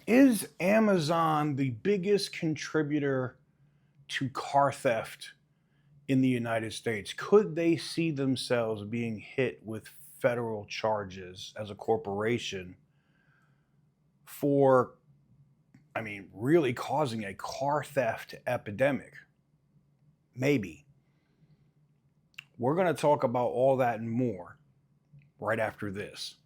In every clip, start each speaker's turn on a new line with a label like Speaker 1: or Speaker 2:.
Speaker 1: Is Amazon the biggest contributor to car theft in the United States? Could they see themselves being hit with federal charges as a corporation for, really causing a car theft epidemic? Maybe. We're going to talk about all that and more right after this.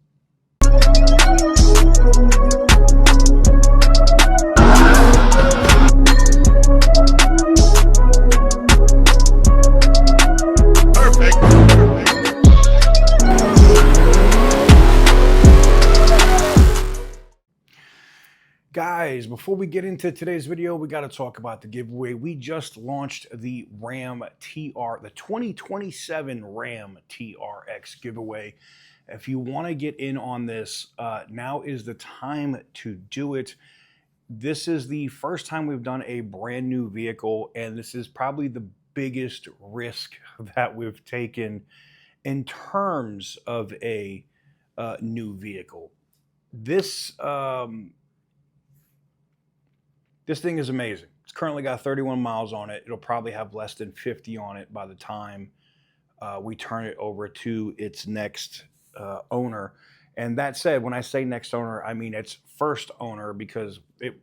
Speaker 1: Guys, before we get into today's video, we got to talk about the giveaway. We just launched the the 2027 Ram TRX giveaway. If you want to get in on this, now is the time to do it. This is the first time we've done a brand new vehicle, and this is probably the biggest risk that we've taken in terms of a new vehicle. This thing is amazing. It's currently got 31 miles on it. It'll probably have less than 50 on it by the time we turn it over to its next owner. And that said, when I say next owner, I mean its first owner, because the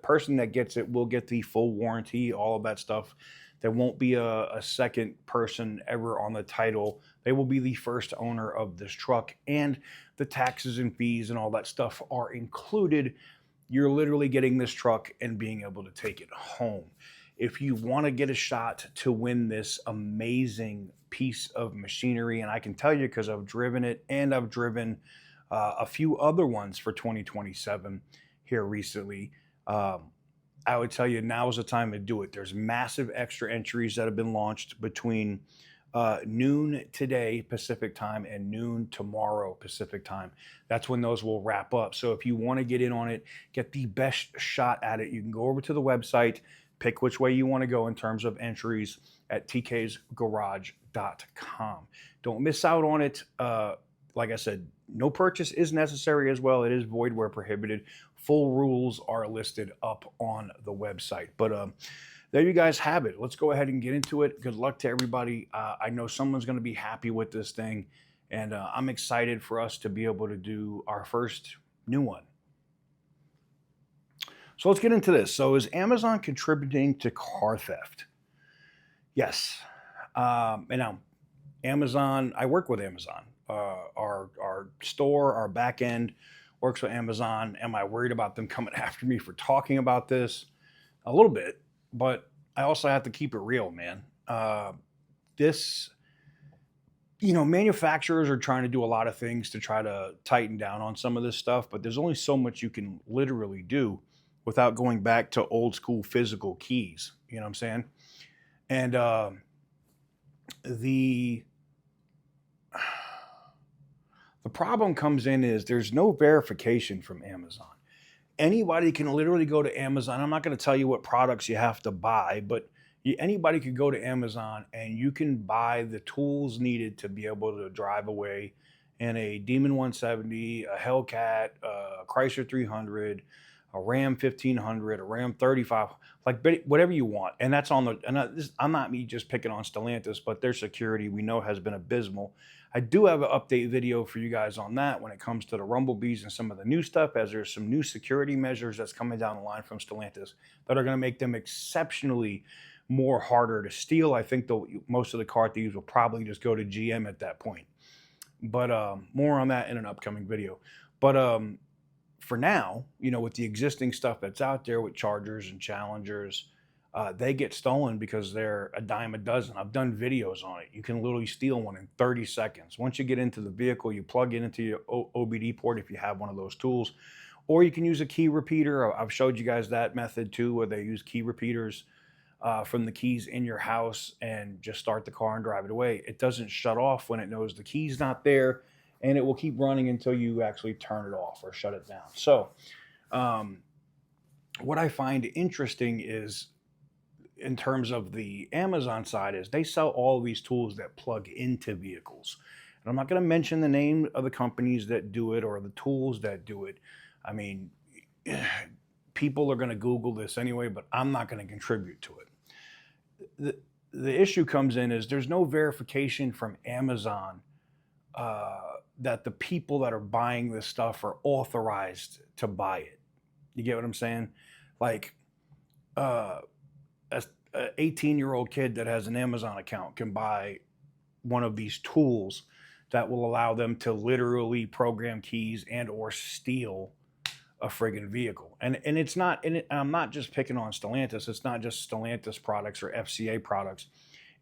Speaker 1: person that gets it will get the full warranty, all of that stuff. There won't be a second person ever on the title. They will be the first owner of this truck, and the taxes and fees and all that stuff are included. You're literally getting this truck and being able to take it home. If you want to get a shot to win this amazing piece of machinery, and I can tell you because I've driven it and I've driven a few other ones for 2027 here recently, I would tell you now is the time to do it. There's massive extra entries that have been launched between noon today Pacific time and noon tomorrow Pacific time. That's when those will wrap up. So if you want to get in on it, get the best shot at it, you can go over to the website, pick which way you want to go in terms of entries at tksgarage.com. Don't miss out on it. Like I said, no purchase is necessary as well. It is void where prohibited. Full rules are listed up on the website. But there you guys have it. Let's go ahead and get into it. Good luck to everybody. I know someone's going to be happy with this thing, and I'm excited for us to be able to do our first new one. So let's get into this. So is Amazon contributing to car theft? Yes. And now, Amazon, I work with Amazon. Our store, our back end works with Amazon. Am I worried about them coming after me for talking about this? A little bit. But I also have to keep it real, man. Manufacturers are trying to do a lot of things to try to tighten down on some of this stuff, but there's only so much you can literally do without going back to old school physical keys. You know what I'm saying? And the problem comes in is there's no verification from Amazon. Anybody can literally go to Amazon. I'm not going to tell you what products you have to buy, but anybody could go to Amazon and you can buy the tools needed to be able to drive away in a Demon 170, a Hellcat, a Chrysler 300, a Ram 1500, a Ram 35, like whatever you want. And that's on I'm not me just picking on Stellantis, but their security we know has been abysmal. I do have an update video for you guys on that when it comes to the Rumblebees and some of the new stuff, as there's some new security measures that's coming down the line from Stellantis that are going to make them exceptionally more harder to steal. I think most of the car thieves will probably just go to GM at that point. But more on that in an upcoming video. But for now, with the existing stuff that's out there with Chargers and Challengers, they get stolen because they're a dime a dozen. I've done videos on it. You can literally steal one in 30 seconds. Once you get into the vehicle, you plug it into your OBD port if you have one of those tools, or you can use a key repeater. I've showed you guys that method too, where they use key repeaters from the keys in your house and just start the car and drive it away. It doesn't shut off when it knows the key's not there, and it will keep running until you actually turn it off or shut it down. So what I find interesting is, in terms of the Amazon side, is they sell all of these tools that plug into vehicles. And I'm not going to mention the name of the companies that do it or the tools that do it. I mean, people are going to Google this anyway, but I'm not going to contribute to it. The issue comes in is there's no verification from Amazon uh, that the people that are buying this stuff are authorized to buy it. You get what I'm saying? Like uh, a 18-year-old kid that has an Amazon account can buy one of these tools that will allow them to literally program keys and or steal a friggin' vehicle. And it's not, and I'm not just picking on Stellantis. It's not just Stellantis products or FCA products.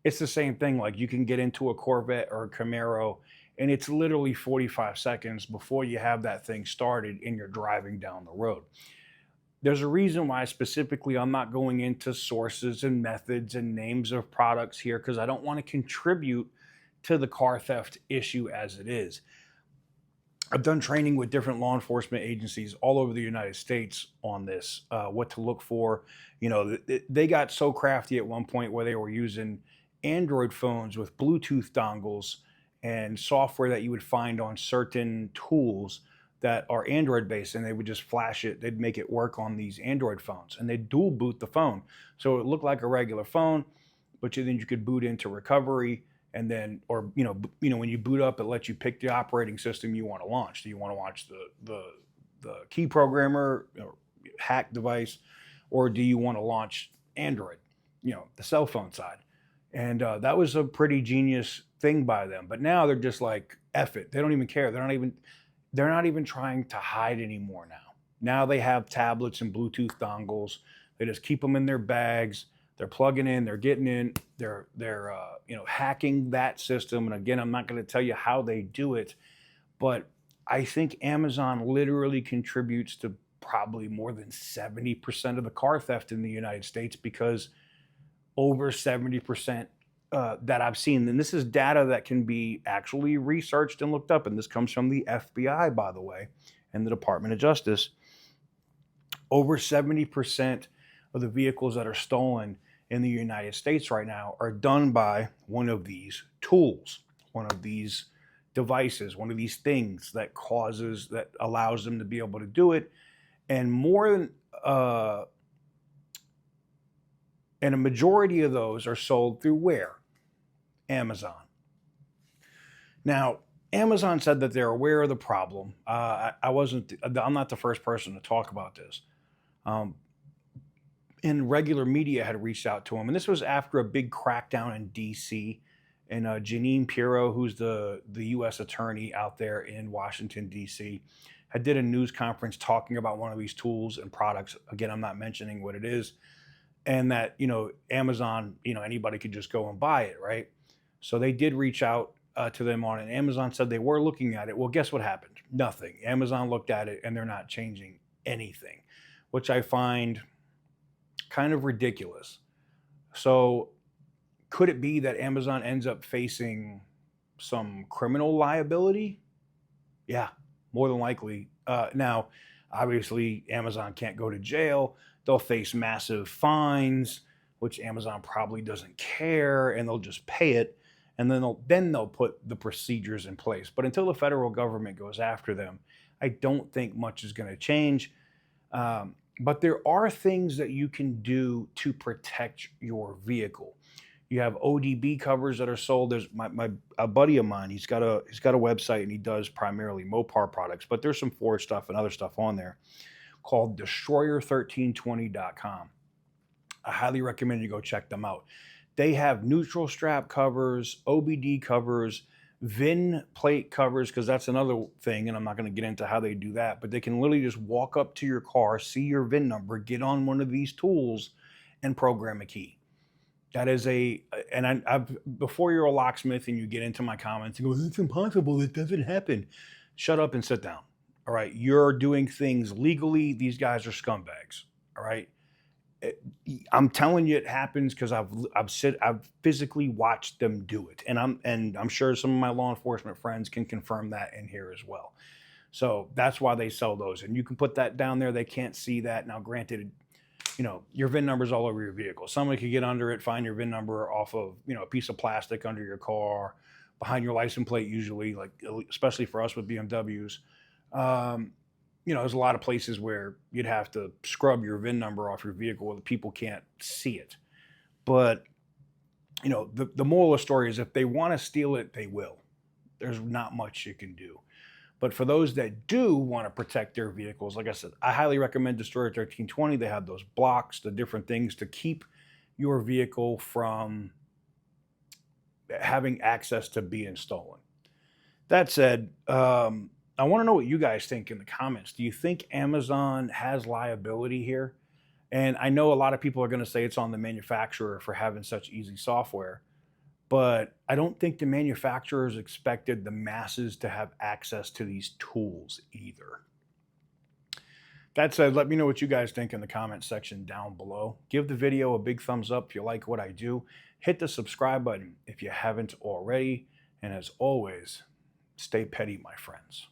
Speaker 1: It's the same thing. Like you can get into a Corvette or a Camaro, and it's literally 45 seconds before you have that thing started and you're driving down the road. There's a reason why specifically I'm not going into sources and methods and names of products here because I don't want to contribute to the car theft issue as it is. I've done training with different law enforcement agencies all over the United States on this, what to look for. You know, they got so crafty at one point where they were using Android phones with Bluetooth dongles and software that you would find on certain tools that are Android based, and they would just flash it. They'd make it work on these Android phones, and they'd dual boot the phone, so it looked like a regular phone, but then you could boot into recovery, and then, or when you boot up, it lets you pick the operating system you want to launch. Do you want to launch the key programmer or hack device, or do you want to launch Android, the cell phone side? And that was a pretty genius thing by them. But now they're just like, F it. They don't even care. They're not even trying to hide anymore now. Now they have tablets and Bluetooth dongles. They just keep them in their bags. They're plugging in. They're getting in. They're hacking that system. And again, I'm not going to tell you how they do it, but I think Amazon literally contributes to probably more than 70% of the car theft in the United States, because over 70% that I've seen, and this is data that can be actually researched and looked up, and this comes from the FBI, by the way, and the Department of Justice. Over 70% of the vehicles that are stolen in the United States right now are done by one of these tools, one of these devices, one of these things that allows them to be able to do it. And more than and a majority of those are sold through where? Amazon. Now, Amazon said that they're aware of the problem. I'm not the first person to talk about this. And regular media had reached out to them, and this was after a big crackdown in D.C. And Janine Pirro, who's the U.S. attorney out there in Washington, D.C., had did a news conference talking about one of these tools and products. Again, I'm not mentioning what it is, and that Amazon, anybody could just go and buy it, right? So they did reach out to them on it. Amazon said they were looking at it. Well, guess what happened? Nothing. Amazon looked at it, and they're not changing anything, which I find kind of ridiculous. So could it be that Amazon ends up facing some criminal liability? Yeah, more than likely. Now, obviously, Amazon can't go to jail. They'll face massive fines, which Amazon probably doesn't care, and they'll just pay it, and then they'll put the procedures in place. But until the federal government goes after them, I don't think much is going to change. But there are things that you can do to protect your vehicle. You have ODB covers that are sold. There's a buddy of mine. He's got a website, and he does primarily Mopar products, but there's some Ford stuff and other stuff on there called destroyer1320.com. I highly recommend you go check them out. They have neutral strap covers, OBD covers, VIN plate covers, because that's another thing, and I'm not going to get into how they do that, but they can literally just walk up to your car, see your VIN number, get on one of these tools, and program a key. That is before you're a locksmith and you get into my comments and go, it's impossible, it doesn't happen. Shut up and sit down. All right. You're doing things legally. These guys are scumbags. All right. I'm telling you, it happens because I've physically watched them do it. And I'm sure some of my law enforcement friends can confirm that in here as well. So that's why they sell those. And you can put that down there. They can't see that. Now, granted, your VIN number's all over your vehicle. Somebody could get under it, find your VIN number off of, a piece of plastic under your car, behind your license plate, usually, like, especially for us with BMWs. there's a lot of places where you'd have to scrub your VIN number off your vehicle where the people can't see it. But, the moral of the story is if they want to steal it, they will. There's not much you can do. But for those that do want to protect their vehicles, like I said, I highly recommend Destroyer 1320. They have those blocks, the different things to keep your vehicle from having access to being stolen. That said, I want to know what you guys think in the comments. Do you think Amazon has liability here? And I know a lot of people are going to say it's on the manufacturer for having such easy software, but I don't think the manufacturers expected the masses to have access to these tools either. That said, let me know what you guys think in the comment section down below. Give the video a big thumbs up if you like what I do. Hit the subscribe button if you haven't already. And as always, stay petty, my friends.